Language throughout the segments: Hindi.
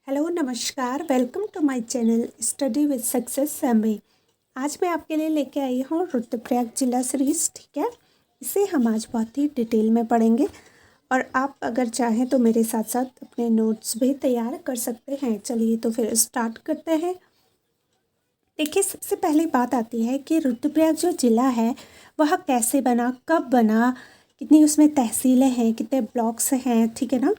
हेलो नमस्कार, welcome to my channel study with success MB. आज मैं आपके लिए लेके आई हूँ रुद्रप्रयाग जिला सीरीज। ठीक है, इसे हम आज बहुत ही डिटेल में पढ़ेंगे और आप अगर चाहें तो मेरे साथ साथ अपने नोट्स भी तैयार कर सकते हैं। चलिए तो फिर स्टार्ट करते हैं। देखिए, सबसे पहली बात आती है कि रुद्रप्रयाग जो ज़िला है वह कैसे बना, कब बना, कितनी उसमें तहसीलें हैं, कितने ब्लॉक्स हैं, ठीक है ना,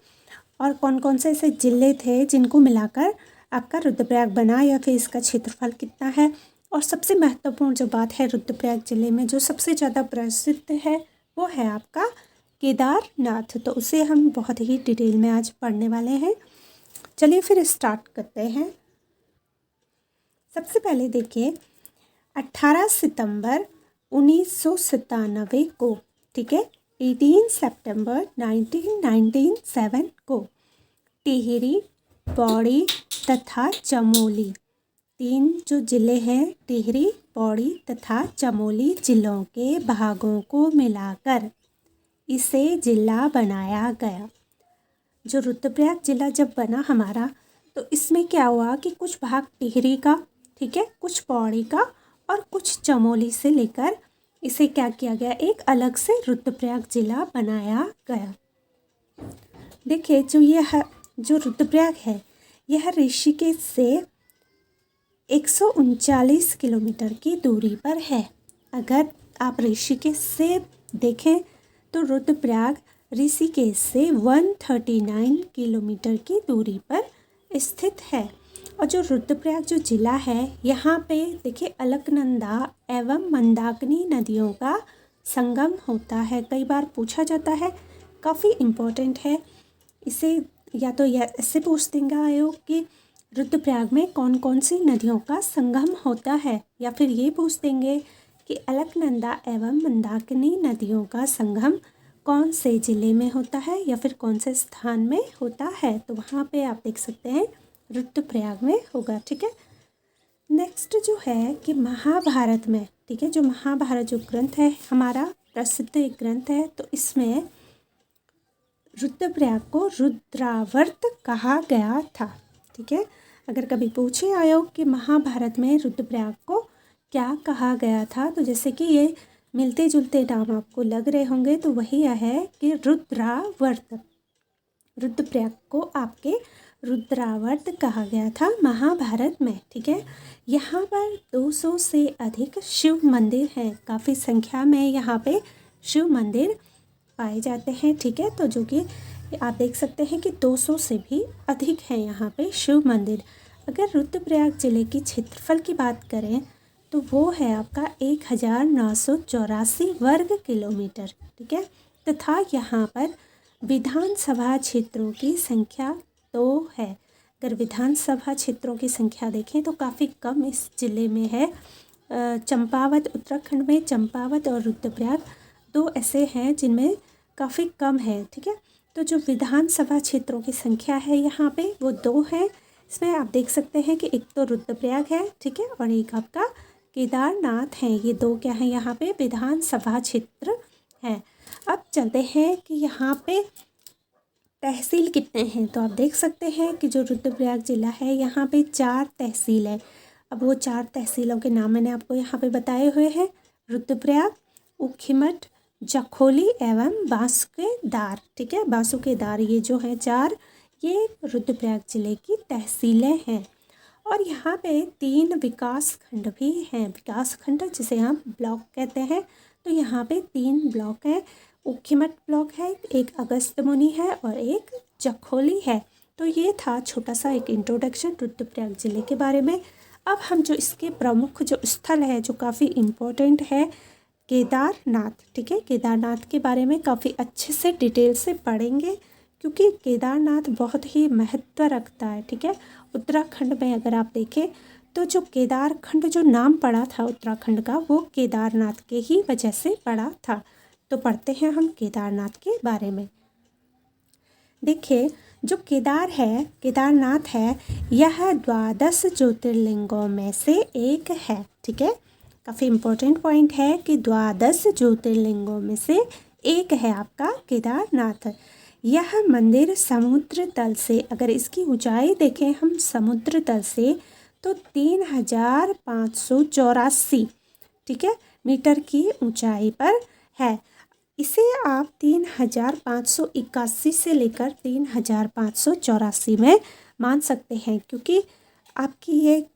और कौन कौन से ऐसे ज़िले थे जिनको मिलाकर आपका रुद्रप्रयाग बना, या फिर इसका क्षेत्रफल कितना है। और सबसे महत्वपूर्ण जो बात है, रुद्रप्रयाग ज़िले में जो सबसे ज़्यादा प्रसिद्ध है वो है आपका केदारनाथ। तो उसे हम बहुत ही डिटेल में आज पढ़ने वाले हैं। चलिए फिर स्टार्ट करते हैं। सबसे पहले देखिए, 18 सितंबर 1997 को, ठीक है, 18 सितंबर 1997 को टिहरी, पौड़ी तथा चमोली, तीन जो ज़िले हैं टिहरी, पौड़ी तथा चमोली ज़िलों के भागों को मिलाकर इसे ज़िला बनाया गया। जो रुद्रप्रयाग ज़िला जब बना हमारा, तो इसमें क्या हुआ कि कुछ भाग टिहरी का, ठीक है, कुछ पौड़ी का और कुछ चमोली से लेकर इसे क्या किया गया, एक अलग से रुद्रप्रयाग ज़िला बनाया गया। देखिए, जो रुद्रप्रयाग है यह ऋषिकेश से 139 किलोमीटर की दूरी पर है। अगर आप ऋषिकेश से देखें तो रुद्रप्रयाग ऋषिकेश से 139 किलोमीटर की दूरी पर स्थित है। और जो रुद्रप्रयाग जो ज़िला है, यहाँ पे देखिए अलकनंदा एवं मंदाकिनी नदियों का संगम होता है। कई बार पूछा जाता है, काफ़ी इम्पोर्टेंट है। इसे या तो ऐसे पूछ देंगे आयोग कि रुद्रप्रयाग में कौन कौन सी नदियों का संगम होता है, या फिर ये पूछ देंगे कि अलकनंदा एवं मंदाकिनी नदियों का संगम कौन से ज़िले में होता है या फिर कौन से स्थान में होता है। तो वहाँ पे आप देख सकते हैं रुद्रप्रयाग में होगा। ठीक है, नेक्स्ट जो है कि महाभारत में, ठीक है, जो महाभारत जो ग्रंथ है हमारा प्रसिद्ध एक ग्रंथ है, तो इसमें रुद्रप्रयाग को रुद्रावर्त कहा गया था। ठीक है, अगर कभी पूछे आयोग कि महाभारत में रुद्रप्रयाग को क्या कहा गया था, तो जैसे कि ये मिलते जुलते नाम आपको लग रहे होंगे, तो वही है कि रुद्रावर्त। रुद्रप्रयाग को आपके रुद्रावर्त कहा गया था महाभारत में। ठीक है, यहाँ पर 200 से अधिक शिव मंदिर हैं। काफ़ी संख्या में यहाँ पे शिव मंदिर पाए जाते हैं। ठीक है, तो जो कि आप देख सकते हैं कि 200 से भी अधिक है यहाँ पे शिव मंदिर। अगर रुद्रप्रयाग ज़िले की क्षेत्रफल की बात करें तो वो है आपका 1984 वर्ग किलोमीटर। ठीक है, तथा यहाँ पर विधानसभा क्षेत्रों की संख्या 2 है। अगर विधानसभा क्षेत्रों की संख्या देखें तो काफ़ी कम इस ज़िले में है। चंपावत, उत्तराखंड में चंपावत और रुद्रप्रयाग 2 ऐसे हैं जिनमें काफ़ी कम है। ठीक है, तो जो विधानसभा क्षेत्रों की संख्या है यहाँ पे वो 2 है। इसमें आप देख सकते हैं कि एक तो रुद्रप्रयाग है, ठीक है, और एक आपका केदारनाथ है। ये 2 क्या है, यहाँ पे विधानसभा क्षेत्र है। अब चलते हैं कि यहाँ पे तहसील कितने हैं, तो आप देख सकते हैं कि जो रुद्रप्रयाग ज़िला है यहाँ पे 4 तहसील है। अब वो 4 तहसीलों के नाम मैंने आपको यहाँ पे बताए हुए हैं, रुद्रप्रयाग, ऊखीमठ, जखोली एवं बांसुकेदार। ठीक है, बांसुकेदार, ये जो है 4, ये रुद्रप्रयाग ज़िले की तहसीलें हैं। और यहाँ पे 3 विकास खंड भी हैं। विकास खंड जिसे हम ब्लॉक कहते हैं, तो यहाँ पे 3 ब्लॉक हैं। ऊखीमठ ब्लॉक है, एक अगस्त्यमुनि है और एक जखोली है। तो ये था छोटा सा एक इंट्रोडक्शन रुद्रप्रयाग ज़िले के बारे में। अब हम जो इसके प्रमुख जो स्थल है, जो काफ़ी इम्पोर्टेंट है, केदारनाथ। ठीक है, केदारनाथ के बारे में काफ़ी अच्छे से डिटेल से पढ़ेंगे, क्योंकि केदारनाथ बहुत ही महत्व रखता है। ठीक है, उत्तराखंड में अगर आप देखें तो जो केदारखंड जो नाम पड़ा था उत्तराखंड का, वो केदारनाथ के ही वजह से पड़ा था। तो पढ़ते हैं हम केदारनाथ के बारे में। देखिए, जो केदारनाथ है, यह 12 ज्योतिर्लिंगों में से एक है। ठीक है, काफ़ी इम्पोर्टेंट पॉइंट है कि 12 ज्योतिर्लिंगों में से एक है आपका केदारनाथ। यह मंदिर समुद्र तल से, अगर इसकी ऊंचाई देखें हम समुद्र तल से, तो 3584, ठीक है, मीटर की ऊंचाई पर है। इसे आप 3581 से लेकर 3584 में मान सकते हैं, क्योंकि आपकी ये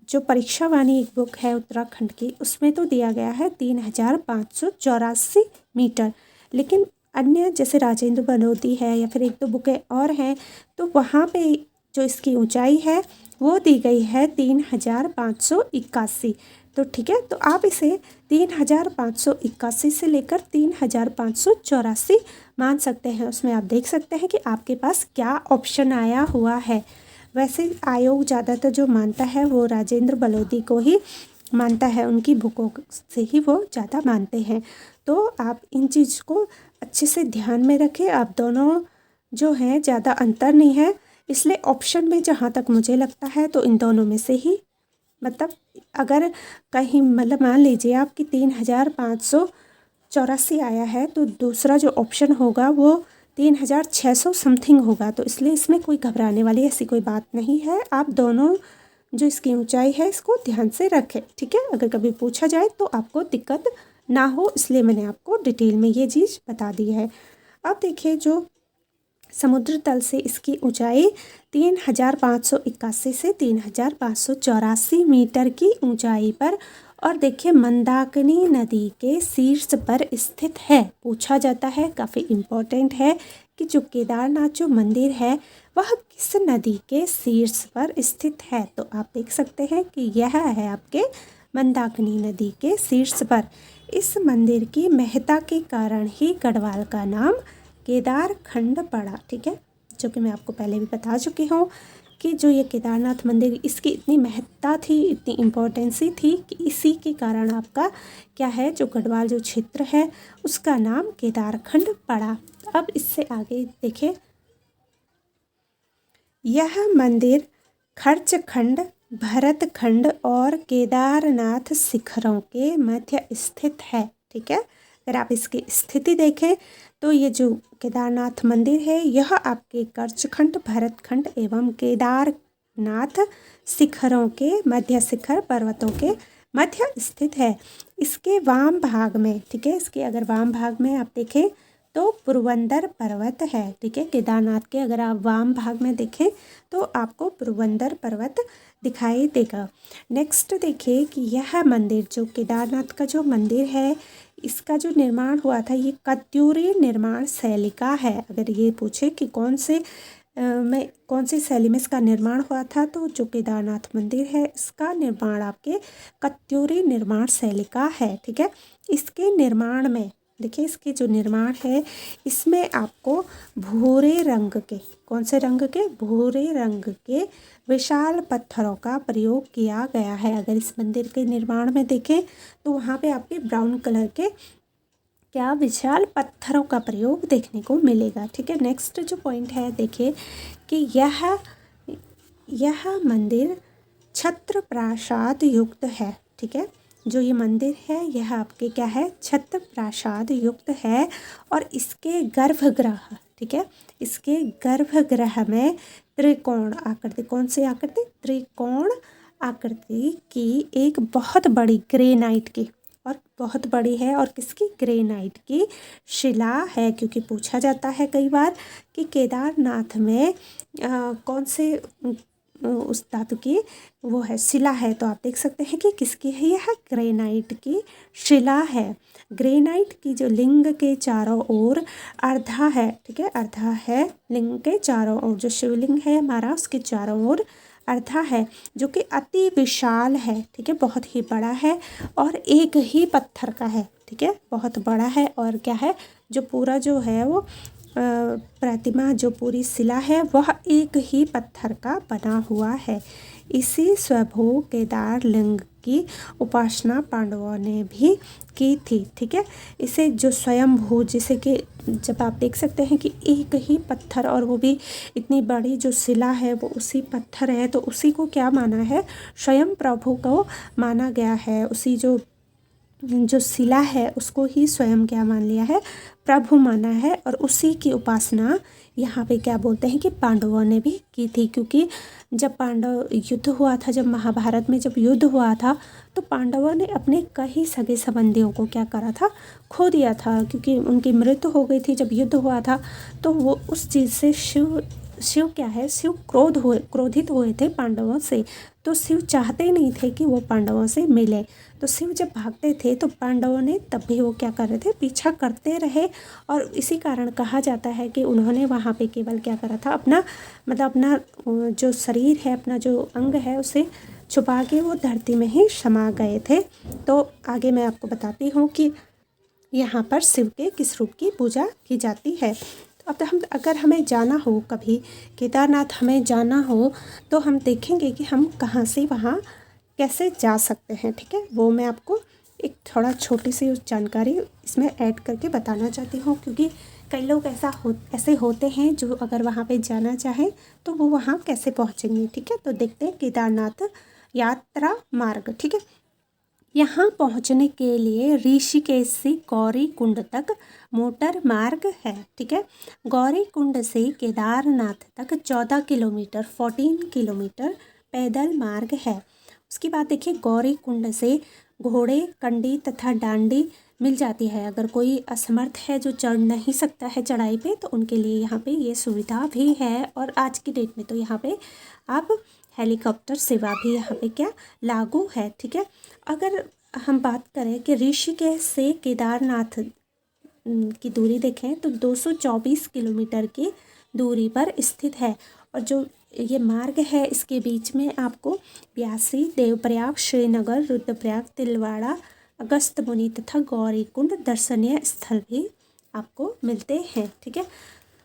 जो परीक्षा वाणी एक बुक है उत्तराखंड की, उसमें तो दिया गया है 3584 मीटर, लेकिन अन्य जैसे राजेंद्र बलोदी है या फिर एक दो बुकें और हैं, तो वहाँ पे जो इसकी ऊंचाई है वो दी गई है 3581। तो ठीक है, तो आप इसे 3581 से लेकर 3584 मान सकते हैं। उसमें आप देख सकते हैं कि आपके पास क्या ऑप्शन आया हुआ है। वैसे आयोग ज़्यादातर जो मानता है वो राजेंद्र बलोदी को ही मानता है, उनकी बुकों से ही वो ज़्यादा मानते हैं। तो आप इन चीज़ को अच्छे से ध्यान में रखें। आप दोनों जो हैं ज़्यादा अंतर नहीं है, इसलिए ऑप्शन में जहाँ तक मुझे लगता है तो इन दोनों में से ही, मतलब अगर कहीं मतलब मान लीजिए आपकी 3584 आया है, तो दूसरा जो ऑप्शन होगा वो 3600 समथिंग होगा। तो इसलिए इसमें कोई घबराने वाली ऐसी कोई बात नहीं है। आप दोनों जो इसकी ऊंचाई है इसको ध्यान से रखें, ठीक है। अगर कभी पूछा जाए तो आपको दिक्कत ना हो, इसलिए मैंने आपको डिटेल में ये चीज़ बता दी है। अब देखिए, जो समुद्र तल से इसकी ऊंचाई 3581 से 3584 मीटर की ऊंचाई पर, और देखिए मंदाकिनी नदी के शीर्ष पर स्थित है। पूछा जाता है, काफ़ी इम्पोर्टेंट है कि जो केदारनाथ जो मंदिर है वह किस नदी के शीर्ष पर स्थित है। तो आप देख सकते हैं कि यह है आपके मंदाकिनी नदी के शीर्ष पर। इस मंदिर की महत्ता के कारण ही गढ़वाल का नाम केदार खंड पड़ा, ठीक है, जो कि मैं आपको पहले भी बता चुकी हूँ कि जो ये केदारनाथ मंदिर, इसकी इतनी महत्ता थी, इतनी इम्पोर्टेंसी थी कि इसी के कारण आपका क्या है, जो गढ़वाल जो क्षेत्र है उसका नाम केदारखंड पड़ा। अब इससे आगे देखें, यह मंदिर खर्च खंड, भरत खंड और केदारनाथ शिखरों के मध्य स्थित है, ठीक है। अगर आप इसकी स्थिति देखें तो ये जो केदारनाथ मंदिर है यह आपके कर्चखंड, भरतखंड एवं केदारनाथ शिखरों के मध्य, शिखर पर्वतों के मध्य स्थित है। इसके वाम भाग में, ठीक है, इसके अगर वाम भाग में आप देखें तो पुरवंदर पर्वत है, ठीक है। केदारनाथ के अगर आप वाम भाग में देखें तो आपको पुरवंदर पर्वत दिखाई देगा। नेक्स्ट देखिए कि यह मंदिर, जो केदारनाथ का जो मंदिर है, इसका जो निर्माण हुआ था ये कत्यूरी निर्माण शैली का है। अगर ये पूछे कि कौन सी शैली में इसका निर्माण हुआ था, तो जो केदारनाथ मंदिर है इसका निर्माण आपके कत्यूरी निर्माण शैली का है, ठीक है। इसके निर्माण में देखिए, इसके जो निर्माण है इसमें आपको भूरे रंग के, कौन से रंग के, भूरे रंग के विशाल पत्थरों का प्रयोग किया गया है। अगर इस मंदिर के निर्माण में देखें तो वहाँ पे आपके ब्राउन कलर के क्या विशाल पत्थरों का प्रयोग देखने को मिलेगा, ठीक है। नेक्स्ट जो पॉइंट है देखिए कि यह मंदिर छत्र प्रासाद युक्त है, ठीक है। जो ये मंदिर है यह आपके क्या है, छत्र प्रासाद युक्त है। और इसके गर्भगृह, ठीक है, इसके गर्भगृह में त्रिकोण आकृति, कौन सी आकृति, त्रिकोण आकृति की एक बहुत बड़ी ग्रेनाइट की, और बहुत बड़ी है, और किसकी, ग्रेनाइट की शिला है। क्योंकि पूछा जाता है कई बार कि केदारनाथ में कौन से उस धातु की वो है, शिला है। तो आप देख सकते हैं कि किसकी है, यह ग्रेनाइट की शिला है। ग्रेनाइट की जो लिंग के चारों ओर अर्धा है, ठीक है, अर्धा है लिंग के चारों ओर, जो शिवलिंग है हमारा उसके चारों ओर अर्धा है, जो कि अति विशाल है, ठीक है, बहुत ही बड़ा है और एक ही पत्थर का है, ठीक है, बहुत बड़ा है। और क्या है, जो पूरा जो है वो प्रतिमा, जो पूरी शिला है वह एक ही पत्थर का बना हुआ है। इसी स्वभू केदार लिंग की उपासना पांडवों ने भी की थी, ठीक है। इसे जो स्वयंभू, जिसे कि जब आप देख सकते हैं कि एक ही पत्थर और वो भी इतनी बड़ी जो शिला है वो उसी पत्थर है, तो उसी को क्या माना है, स्वयं प्रभु को माना गया है। उसी जो जो शिला है उसको ही स्वयं क्या मान लिया है, प्रभु माना है। और उसी की उपासना यहाँ पे क्या बोलते हैं कि पांडवों ने भी की थी, क्योंकि जब पांडव युद्ध हुआ था, जब महाभारत में जब युद्ध हुआ था, तो पांडवों ने अपने कई सगे संबंधियों को क्या करा था, खो दिया था, क्योंकि उनकी मृत्यु हो गई थी जब युद्ध हुआ था। तो वो उस चीज़ से शिव क्या है, शिव क्रोधित हुए थे पांडवों से। तो शिव चाहते नहीं थे कि वो पांडवों से मिले। तो शिव जब भागते थे तो पांडवों ने तब भी वो क्या कर रहे थे, पीछा करते रहे। और इसी कारण कहा जाता है कि उन्होंने वहाँ पे केवल क्या करा था, अपना मतलब अपना जो शरीर है, अपना जो अंग है, उसे छुपा के वो धरती में ही समा गए थे। तो आगे मैं आपको बताती हूँ कि यहाँ पर शिव के किस रूप की पूजा की जाती है। तो अब अगर हमें जाना हो, कभी केदारनाथ हमें जाना हो, तो हम देखेंगे कि हम कहाँ से वहाँ कैसे जा सकते हैं। ठीक है, वो मैं आपको एक थोड़ा छोटी सी जानकारी इसमें ऐड करके बताना चाहती हूँ, क्योंकि कई लोग ऐसे होते हैं जो अगर वहाँ पे जाना चाहें तो वो वहाँ कैसे पहुँचेंगे। ठीक है, तो देखते हैं केदारनाथ यात्रा मार्ग। ठीक है, यहाँ पहुँचने के लिए ऋषिकेश से गौरी कुंड तक मोटर मार्ग है। ठीक है, गौरी कुंड से केदारनाथ तक 14 किलोमीटर 14 किलोमीटर पैदल मार्ग है। उसके बाद देखिए, गौरी कुंड से घोड़े, कंडी तथा डांडी मिल जाती है। अगर कोई असमर्थ है जो चढ़ नहीं सकता है चढ़ाई पे, तो उनके लिए यहाँ पे ये सुविधा भी है। और आज की डेट में तो यहाँ पे आप हेलीकॉप्टर सेवा भी यहाँ पे क्या लागू है। ठीक है, अगर हम बात करें कि ऋषिकेश से केदारनाथ की दूरी देखें तो 224 किलोमीटर की दूरी पर स्थित है। और जो ये मार्ग है, इसके बीच में आपको ब्यासी, देवप्रयाग, श्रीनगर, रुद्रप्रयाग, तिलवाड़ा, अगस्त्यमुनि तथा गौरी कुंड दर्शनीय स्थल भी आपको मिलते हैं। ठीक है,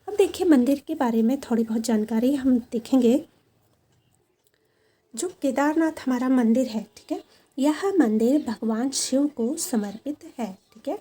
अब देखिए मंदिर के बारे में थोड़ी बहुत जानकारी हम देखेंगे। जो केदारनाथ हमारा मंदिर है, ठीक है, यह मंदिर भगवान शिव को समर्पित है। ठीक है,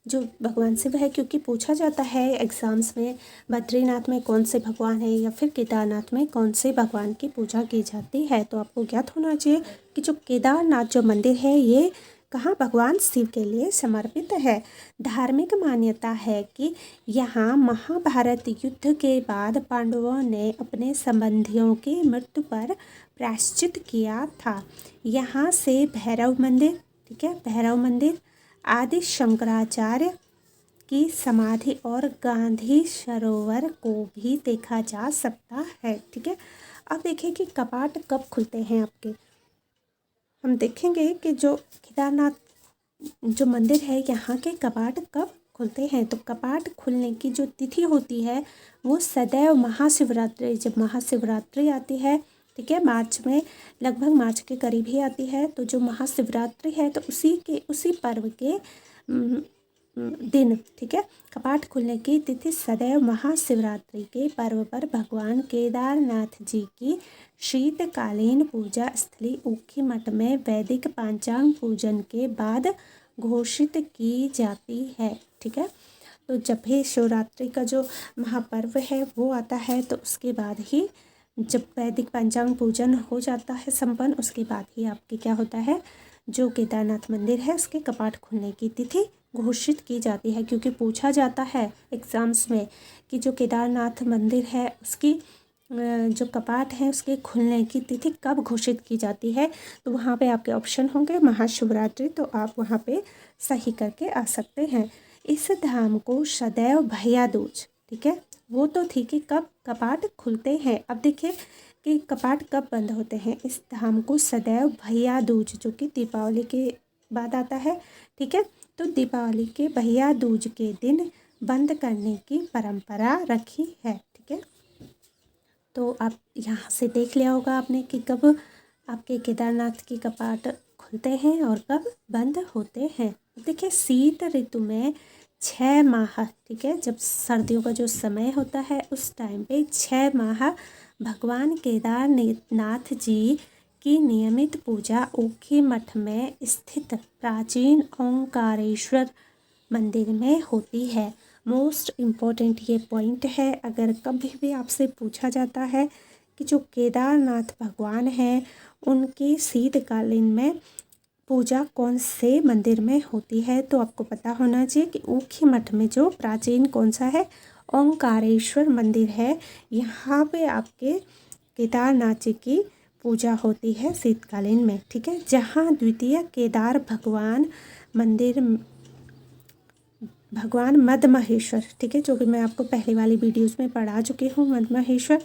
जो भगवान शिव है, क्योंकि पूछा जाता है एग्ज़ाम्स में बद्रीनाथ में कौन से भगवान है या फिर केदारनाथ में कौन से भगवान की पूजा की जाती है, तो आपको ज्ञात होना चाहिए कि जो केदारनाथ जो मंदिर है ये कहाँ भगवान शिव के लिए समर्पित है। धार्मिक मान्यता है कि यहाँ महाभारत युद्ध के बाद पांडवों ने अपने संबंधियों की मृत्यु पर प्रायश्चित किया था। यहाँ से भैरव मंदिर, ठीक है, भैरव मंदिर, आदि शंकराचार्य की समाधि और गांधी सरोवर को भी देखा जा सकता है। ठीक है, अब देखिए कि कपाट कब खुलते हैं आपके। हम देखेंगे कि जो केदारनाथ जो मंदिर है, यहाँ के कपाट कब खुलते हैं। तो कपाट खुलने की जो तिथि होती है वो सदैव महाशिवरात्रि, जब महाशिवरात्रि आती है, ठीक है, मार्च में, लगभग मार्च के करीब ही आती है। तो जो महाशिवरात्रि है तो उसी पर्व के दिन, ठीक है, कपाट खुलने की तिथि सदैव महाशिवरात्रि के पर्व पर भगवान केदारनाथ जी की शीतकालीन पूजा स्थली ऊखीमठ में वैदिक पंचांग पूजन के बाद घोषित की जाती है। ठीक है, तो जब भी शिवरात्रि का जो महापर्व है वो आता है, तो उसके बाद ही जब वैदिक पंचांग पूजन हो जाता है संपन्न, उसके बाद ही आपके क्या होता है, जो केदारनाथ मंदिर है उसके कपाट खुलने की तिथि घोषित की जाती है। क्योंकि पूछा जाता है एग्ज़ाम्स में कि जो केदारनाथ मंदिर है उसकी जो कपाट है उसके खुलने की तिथि कब घोषित की जाती है, तो वहाँ पे आपके ऑप्शन होंगे महाशिवरात्रि, तो आप वहाँ पे सही करके आ सकते हैं। इस धाम को सदैव भैया दूज, ठीक है, वो तो ठीक है, कब कपाट खुलते हैं। अब देखिए कि कपाट कब बंद होते हैं। इस धाम को सदैव भैया दूज, जो कि दीपावली के बाद आता है, ठीक है, तो दीपावली के भैया दूज के दिन बंद करने की परंपरा रखी है। ठीक है, तो आप यहाँ से देख लिया होगा आपने कि कब आपके केदारनाथ की कपाट खुलते हैं और कब बंद होते हैं। देखिए शीत ऋतु में 6 माह, ठीक है, जब सर्दियों का जो समय होता है उस टाइम पे 6 माह भगवान केदारनाथ जी की नियमित पूजा ऊखीमठ में स्थित प्राचीन ओंकारेश्वर मंदिर में होती है। मोस्ट इम्पोर्टेंट ये पॉइंट है, अगर कभी भी आपसे पूछा जाता है कि जो केदारनाथ भगवान हैं उनकी शीतकालीन में पूजा कौन से मंदिर में होती है? तो आपको पता होना चाहिए कि ऊखी मठ में जो प्राचीन कौन सा है, ओंकारेश्वर मंदिर है। यहाँ पे आपके केदारनाथ जी की पूजा होती है शीतकालीन में, ठीक है। जहाँ द्वितीय केदार भगवान मंदिर भगवान मद्महेश्वर, ठीक है, जो कि मैं आपको पहले वाली वीडियोस में पढ़ा चुकी हूँ मद्महेश्वर।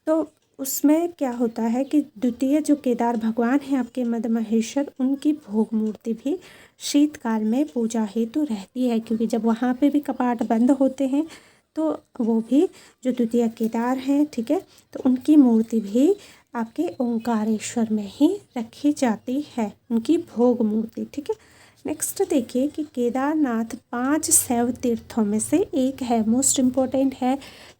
तो उसमें क्या होता है कि द्वितीय जो केदार भगवान हैं आपके मद्महेश्वर, उनकी भोग मूर्ति भी शीतकाल में पूजा हेतु रहती है, क्योंकि जब वहाँ पे भी कपाट बंद होते हैं तो वो भी जो द्वितीय केदार हैं, ठीक है, तो उनकी मूर्ति भी आपके ओंकारेश्वर में ही रखी जाती है, उनकी भोग मूर्ति, ठीक है। नेक्स्ट देखिए कि केदारनाथ 5 शैव तीर्थों में से एक है। मोस्ट इम्पोर्टेंट है,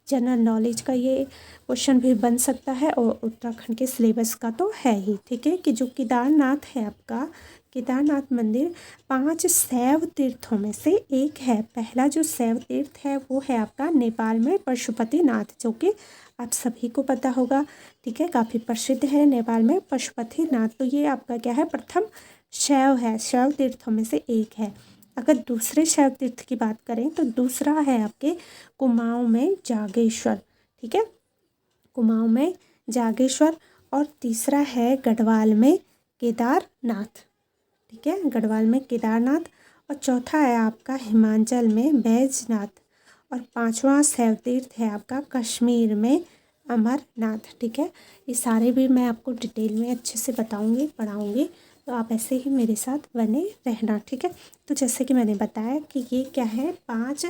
जनरल नॉलेज का ये क्वेश्चन भी बन सकता है और उत्तराखंड के सिलेबस का तो है ही, ठीक है, कि जो केदारनाथ है आपका केदारनाथ मंदिर 5 शैव तीर्थों में से एक है। पहला जो शैव तीर्थ है वो है आपका नेपाल में पशुपतिनाथ, जो कि आप सभी को पता होगा, ठीक है, काफ़ी प्रसिद्ध है नेपाल में पशुपतिनाथ। तो ये आपका क्या है, प्रथम शैव है, शैव तीर्थों में से एक है। अगर दूसरे शैव तीर्थ की बात करें तो दूसरा है आपके कुमाऊं में जागेश्वर, ठीक है, कुमाऊं में जागेश्वर। और तीसरा है गढ़वाल में केदारनाथ, ठीक है, गढ़वाल में केदारनाथ। और चौथा है आपका हिमाचल में बैजनाथ। और पांचवा शैव तीर्थ है आपका कश्मीर में अमरनाथ, ठीक है। ये सारे भी मैं आपको डिटेल में अच्छे से बताऊंगी, पढ़ाऊंगी, तो आप ऐसे ही मेरे साथ बने रहना, ठीक है। तो जैसे कि मैंने बताया कि ये क्या है, 5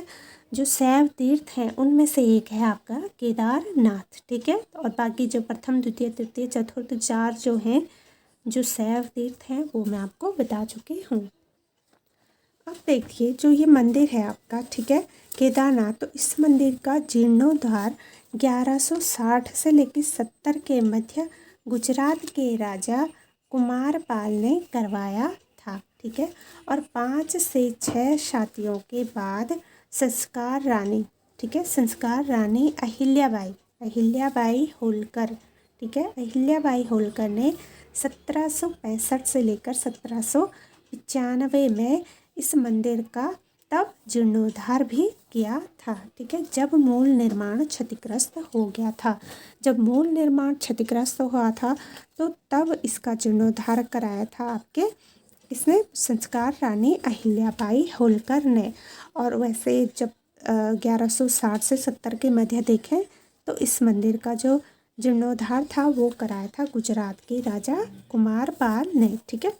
जो शैव तीर्थ हैं उनमें से एक है आपका केदारनाथ, ठीक है। और बाकी जो प्रथम द्वितीय तृतीय चतुर्थ 4 जो हैं जो शैव तीर्थ हैं वो मैं आपको बता चुकी हूँ। अब देखिए जो ये मंदिर है आपका, ठीक है, केदारनाथ, तो इस मंदिर का जीर्णोद्धार 1160 से लेकर 70 के मध्य गुजरात के राजा कुमारपाल ने करवाया था, ठीक है। और 5 से 6 शताब्दियों के बाद संस्कार रानी, ठीक है, संस्कार रानी अहिल्याबाई होलकर, ठीक है, अहिल्याबाई होलकर ने 1765 से लेकर 1795 में इस मंदिर का तब जीर्णोद्धार भी किया था, ठीक है, जब मूल निर्माण क्षतिग्रस्त हो गया था। जब मूल निर्माण क्षतिग्रस्त हुआ था तो तब इसका जीर्णोद्धार कराया था आपके इसने संस्कार रानी अहिल्याबाई होलकर ने। और वैसे जब 1160 से 70 के मध्य देखें तो इस मंदिर का जो जीर्णोद्धार था वो कराया था गुजरात के राजा कुमारपाल ने, ठीक है।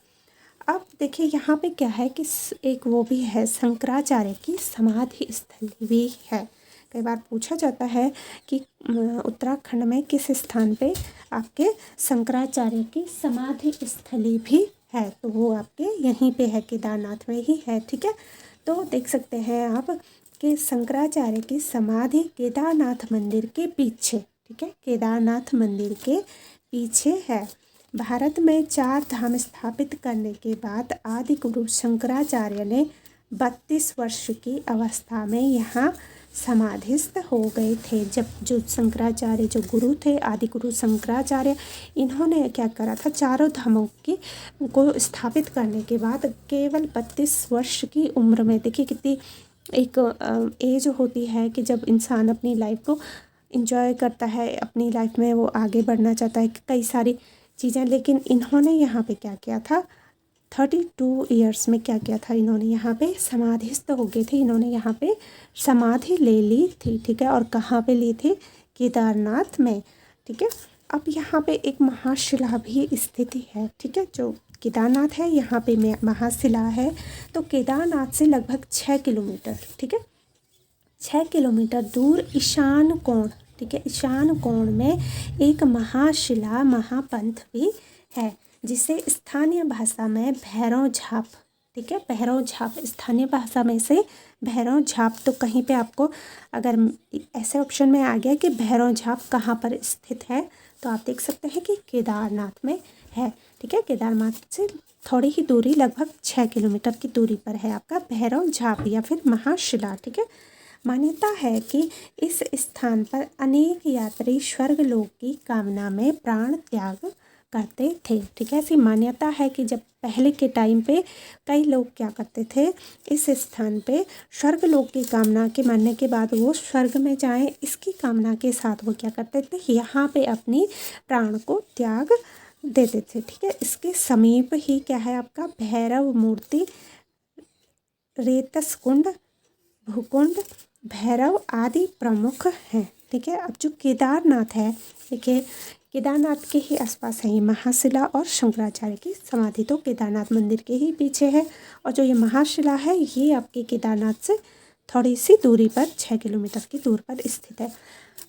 अब देखिए यहाँ पे क्या है कि एक वो भी है, शंकराचार्य की समाधि स्थल भी है। कई बार पूछा जाता है कि उत्तराखंड में किस स्थान पे आपके शंकराचार्य की समाधि स्थली भी है, तो वो आपके यहीं पे है, केदारनाथ में ही है, ठीक है। तो देख सकते हैं आप कि शंकराचार्य की समाधि केदारनाथ मंदिर के पीछे, ठीक है, केदारनाथ मंदिर के पीछे है। भारत में 4 धाम स्थापित करने के बाद आदि गुरु शंकराचार्य ने 32 वर्ष की अवस्था में यहाँ समाधिस्थ हो गए थे। जब जो शंकराचार्य जो गुरु थे, आदि गुरु शंकराचार्य, इन्होंने क्या करा था, चारों धामों की को स्थापित करने के बाद केवल 32 वर्ष की उम्र में, देखिए कितनी एक एज होती है कि जब इंसान अपनी लाइफ को इंजॉय करता है, अपनी लाइफ में वो आगे बढ़ना चाहता है, कई सारी चीज़ें, लेकिन इन्होंने यहाँ पे क्या किया था, 32 ईयर्स में क्या किया था, इन्होंने यहाँ पे समाधिस्थ हो गए थे, इन्होंने यहाँ पे समाधि ले ली थी, ठीक है। और कहाँ पे ली थी, केदारनाथ में, ठीक है। अब यहाँ पे एक महाशिला भी स्थित है, ठीक है, जो केदारनाथ है यहाँ पे महाशिला है। तो केदारनाथ से लगभग 6 किलोमीटर, ठीक है, 6 किलोमीटर दूर ईशान कोण, ठीक है, ईशान कोण में एक महाशिला महापंथ भी है, जिसे स्थानीय भाषा में भैरव झाप, ठीक है, भैरव झाप, स्थानीय भाषा में से भैरव झाप। तो कहीं पे आपको अगर ऐसे ऑप्शन में आ गया कि भैरव झाप कहाँ पर स्थित है, तो आप देख सकते हैं कि केदारनाथ में है, ठीक है, केदारनाथ से थोड़ी ही दूरी, लगभग 6 किलोमीटर की दूरी पर है आपका भैरव झाप या फिर महाशिला, ठीक है। मान्यता है कि इस स्थान पर अनेक यात्री स्वर्गलोक की कामना में प्राण त्याग करते थे। ठीक है, ऐसी मान्यता है कि जब पहले के टाइम पे कई लोग क्या करते थे, इस स्थान पे स्वर्ग लोक की कामना के मरने के बाद वो स्वर्ग में जाएं, इसकी कामना के साथ वो क्या करते थे, यहाँ पे अपनी प्राण को त्याग देते थे। ठीक है, इसके समीप ही क्या है आपका भैरव मूर्ति, रेतस कुंड, भूकुंड, भैरव आदि प्रमुख हैं। ठीक है, अब जो केदारनाथ है, देखिए केदारनाथ के ही आसपास है ये महाशिला और शंकराचार्य की समाधि, तो केदारनाथ मंदिर के ही पीछे है। और जो ये महाशिला है ये आपके केदारनाथ से थोड़ी सी दूरी पर 6 किलोमीटर की दूर पर स्थित है।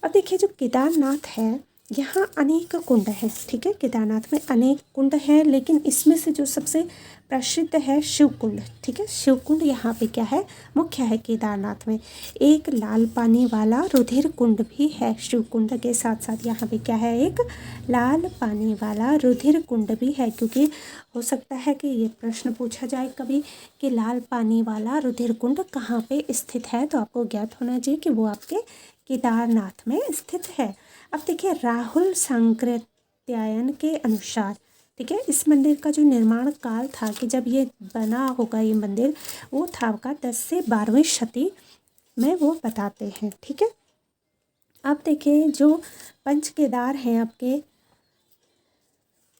अब देखिए जो केदारनाथ है यहाँ अनेक कुंड हैं। ठीक है, केदारनाथ में अनेक कुंड हैं, लेकिन इसमें से जो सबसे प्रसिद्ध है शिव कुंड। ठीक है, शिव कुंड यहाँ पे क्या है, मुख्य है केदारनाथ में। एक लाल पानी वाला रुधिर कुंड भी है। शिव कुंड के साथ साथ यहाँ पे क्या है, एक लाल पानी वाला रुधिर कुंड भी है, क्योंकि हो सकता है कि ये प्रश्न पूछा जाए कभी कि लाल पानी वाला रुधिर कुंड कहाँ पे स्थित है, तो आपको ज्ञात होना चाहिए कि वो आपके केदारनाथ में स्थित है। अब देखिए राहुल सांकृत्यायन के अनुसार, ठीक है, इस मंदिर का जो निर्माण काल था कि जब ये बना होगा ये मंदिर, वो था आपका 10 से 12वीं शती में वो बताते हैं। ठीक है, अब देखिए जो पंच केदार हैं आपके,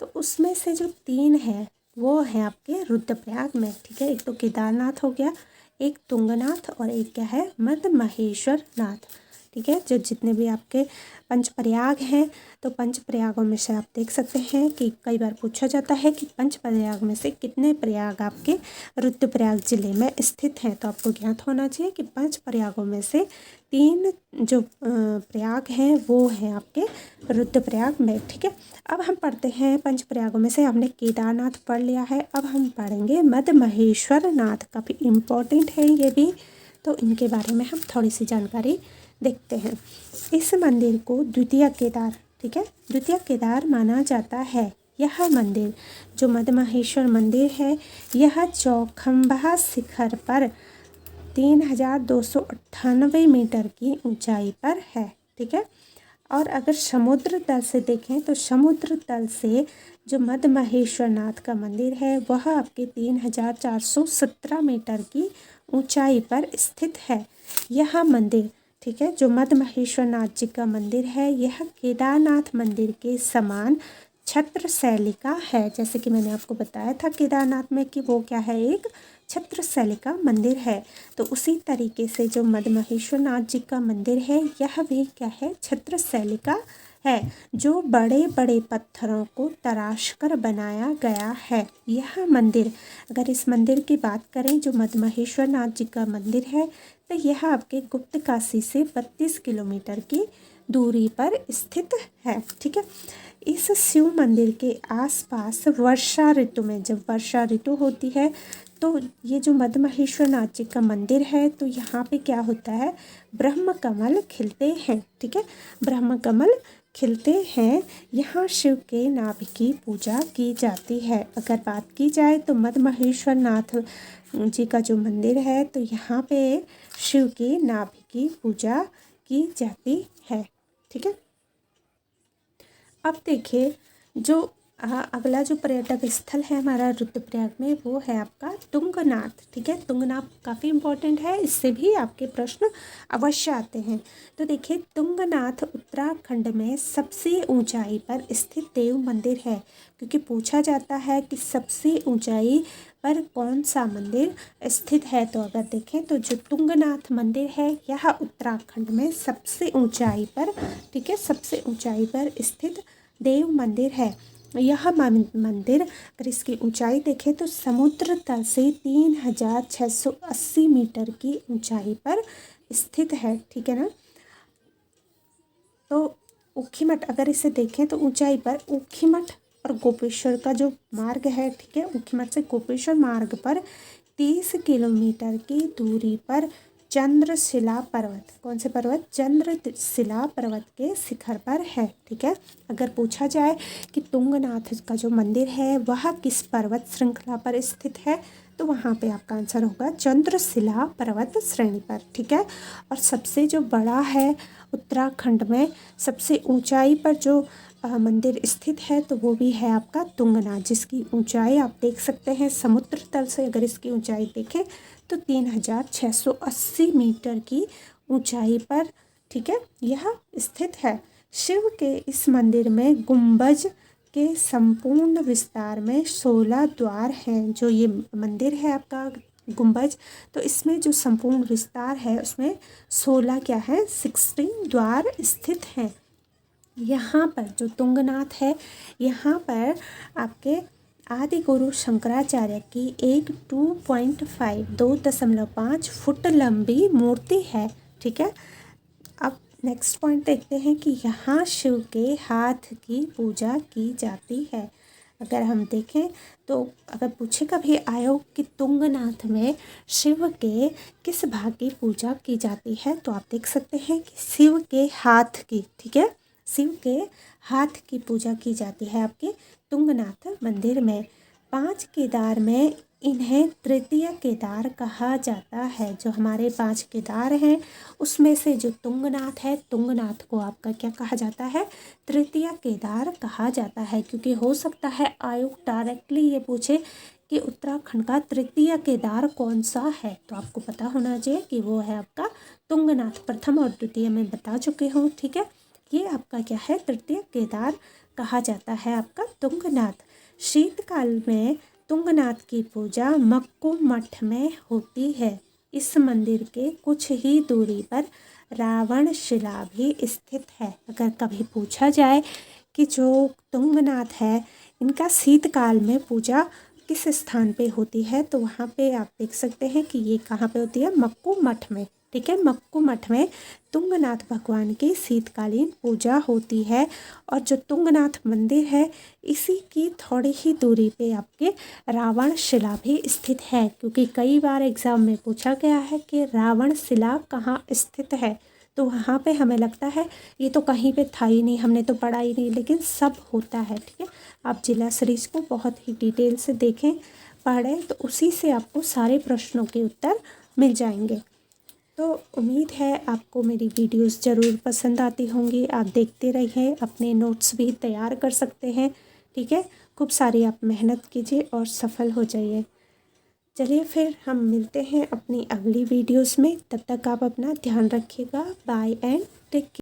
तो उसमें से जो 3 है वो है आपके रुद्रप्रयाग में। ठीक है, एक तो केदारनाथ हो गया, एक तुंगनाथ और एक क्या है मद महेश्वर नाथ। ठीक है, जो जितने भी आपके पंच प्रयाग हैं, तो पंच प्रयागों में से आप देख सकते हैं कि कई बार पूछा जाता है कि पंच प्रयाग में से कितने प्रयाग आपके रुद्रप्रयाग जिले में स्थित हैं, तो आपको ज्ञात होना चाहिए कि पंच प्रयागों में से 3 जो प्रयाग हैं वो हैं आपके रुद्रप्रयाग में। ठीक है, अब हम पढ़ते हैं पंच प्रयागों में से हमने केदारनाथ पढ़ लिया है, अब हम पढ़ेंगे मद महेश्वर नाथ। काफ़ी इम्पोर्टेंट है ये भी, तो इनके बारे में हम थोड़ी सी जानकारी देखते हैं। इस मंदिर को द्वितीय केदार, ठीक है, द्वितीय केदार माना जाता है। यह मंदिर जो मद महेश्वर मंदिर है, यह चौखंबा शिखर पर 3298 मीटर की ऊंचाई पर है। ठीक है, और अगर समुद्र तल से देखें तो समुद्र तल से जो मद महेश्वर नाथ का मंदिर है वह आपके 3417 मीटर की ऊंचाई पर स्थित है। यह मंदिर, ठीक है, जो मद महेश्वर नाथ जी का मंदिर है, यह केदारनाथ मंदिर के समान छत्र शैली का है। जैसे कि मैंने आपको बताया था केदारनाथ में कि वो क्या है, एक छत्र शैली का मंदिर है, तो उसी तरीके से जो मद महेश्वर नाथ जी का मंदिर है यह भी क्या है, छत्र शैली का है, जो बड़े बड़े पत्थरों को तराश कर बनाया गया है। यह मंदिर, अगर इस मंदिर की बात करें जो मद महेश्वर नाथ जी का मंदिर है, तो यह आपके गुप्त काशी से 32 किलोमीटर की दूरी पर स्थित है। ठीक है, इस शिव मंदिर के आसपास वर्षा ऋतु में, जब वर्षा ऋतु होती है तो ये जो मद महेश्वर नाथ जी का मंदिर है, तो यहाँ पे क्या होता है, ब्रह्म कमल खिलते हैं। ठीक है, ब्रह्म कमल खिलते हैं। यहाँ शिव के नाभि की पूजा की जाती है। अगर बात की जाए तो मद महेश्वर नाथ जी का जो मंदिर है, तो यहाँ पे शिव के नाभि की पूजा की जाती है। ठीक है, अब देखिए जो अगला जो पर्यटक स्थल है हमारा रुद्रप्रयाग में, वो है आपका तुंगनाथ। ठीक है, तुंगनाथ काफ़ी इम्पोर्टेंट है, इससे भी आपके प्रश्न अवश्य आते हैं। तो देखिए तुंगनाथ उत्तराखंड में सबसे ऊंचाई पर स्थित देव मंदिर है, क्योंकि पूछा जाता है कि सबसे ऊंचाई पर कौन सा मंदिर स्थित है। तो अगर देखें तो जो तुंगनाथ मंदिर है यह उत्तराखंड में सबसे ऊंचाई पर, ठीक है, सबसे ऊंचाई पर स्थित देव मंदिर है। यह मंदिर अगर इसकी ऊंचाई देखें तो समुद्र तल से 3680 मीटर की ऊंचाई पर स्थित है। ठीक है ना, तो ऊखीमठ अगर इसे देखें तो ऊंचाई पर ऊखीमठ और गोपेश्वर का जो मार्ग है, ठीक है, ऊखीमठ से गोपेश्वर मार्ग पर 30 किलोमीटर की दूरी पर चंद्रशिला पर्वत, कौन से पर्वत, चंद्रशिला पर्वत के शिखर पर है। ठीक है, अगर पूछा जाए कि तुंगनाथ का जो मंदिर है वह किस पर्वत श्रृंखला पर स्थित है, तो वहाँ पे आपका आंसर होगा चंद्रशिला पर्वत श्रेणी पर। ठीक है, और सबसे जो बड़ा है उत्तराखंड में सबसे ऊंचाई पर जो मंदिर स्थित है तो वो भी है आपका तुंगनाथ, जिसकी ऊंचाई आप देख सकते हैं समुद्र तल से अगर इसकी ऊंचाई देखें तो 3680 मीटर की ऊंचाई पर, ठीक है, यह स्थित है। शिव के इस मंदिर में गुंबज के संपूर्ण विस्तार में 16 द्वार हैं। जो ये मंदिर है आपका गुंबज, तो इसमें जो संपूर्ण विस्तार है उसमें 16 क्या है, 16 द्वार स्थित हैं। यहाँ पर जो तुंगनाथ है, यहाँ पर आपके आदि गुरु शंकराचार्य की एक 2.5 फुट लंबी मूर्ति है, ठीक है। अब नेक्स्ट पॉइंट देखते हैं कि यहाँ शिव के हाथ की पूजा की जाती है। अगर हम देखें तो अगर पूछे कभी आयोग कि तुंगनाथ में शिव के किस भाग की पूजा की जाती है, तो आप देख सकते हैं कि शिव के हाथ की, ठीक है, शिव के हाथ की पूजा की जाती है आपके तुंगनाथ मंदिर में। 5 केदार में इन्हें तृतीय केदार कहा जाता है। जो हमारे 5 केदार हैं उसमें से जो तुंगनाथ है, तुंगनाथ को आपका क्या कहा जाता है, तृतीय केदार कहा जाता है। क्योंकि हो सकता है आयोग डायरेक्टली ये पूछे कि उत्तराखंड का तृतीय केदार कौन सा है, तो आपको पता होना चाहिए कि वो है आपका तुंगनाथ। प्रथम और द्वितीय में बता चुके हूँ, ठीक है। ये आपका क्या है, तृतीय केदार कहा जाता है आपका तुंगनाथ। शीतकाल में तुंगनाथ की पूजा मक्कू मठ में होती है। इस मंदिर के कुछ ही दूरी पर रावण शिला भी स्थित है। अगर कभी पूछा जाए कि जो तुंगनाथ है इनका शीतकाल में पूजा किस स्थान पे होती है, तो वहाँ पे आप देख सकते हैं कि ये कहाँ पे होती है, मक्कू मठ में, ठीक है। मक्कू मठ में तुंगनाथ भगवान की शीतकालीन पूजा होती है। और जो तुंगनाथ मंदिर है इसी की थोड़ी ही दूरी पे आपके रावण शिला भी स्थित है। क्योंकि कई बार एग्ज़ाम में पूछा गया है कि रावण शिला कहाँ स्थित है, तो वहाँ पे हमें लगता है ये तो कहीं पे था ही नहीं, हमने तो पढ़ा ही नहीं, लेकिन सब होता है, ठीक है। आप जिला सीरीज़ को बहुत ही डिटेल से देखें, पढ़ें, तो उसी से आपको सारे प्रश्नों के उत्तर मिल जाएंगे। तो उम्मीद है आपको मेरी वीडियोस ज़रूर पसंद आती होंगी। आप देखते रहिए, अपने नोट्स भी तैयार कर सकते हैं, ठीक है। खूब सारी आप मेहनत कीजिए और सफल हो जाइए। चलिए फिर हम मिलते हैं अपनी अगली वीडियोस में। तब तक आप अपना ध्यान रखिएगा। Bye and take care.